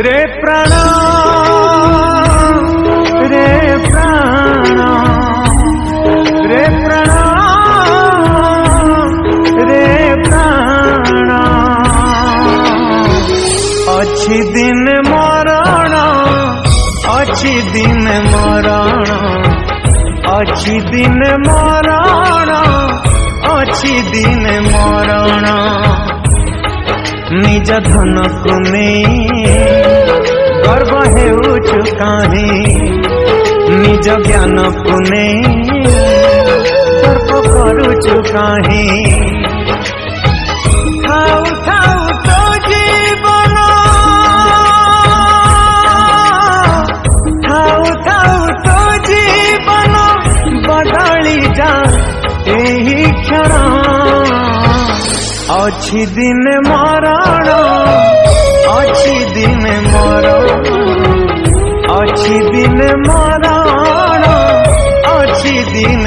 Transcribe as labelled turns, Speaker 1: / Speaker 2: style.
Speaker 1: रे प्राण रे प्राण रे प्राण रे प्राण अच्छी दिन मरण अच्छी दिन मरण अच्छी दिन मरण अच्छी दिन मरण निज धन को नहीं गर्व हेउछु काहे निज ज्ञान को नहीं गर्व करुछु काहे थाउ थाउ तो जीवन थाउ थाउ तो जीवन बदली जा एही क्षण अच्छी दिन मरण अच्छी दिन मरण अच्छी दिन मरण अच्छी दिन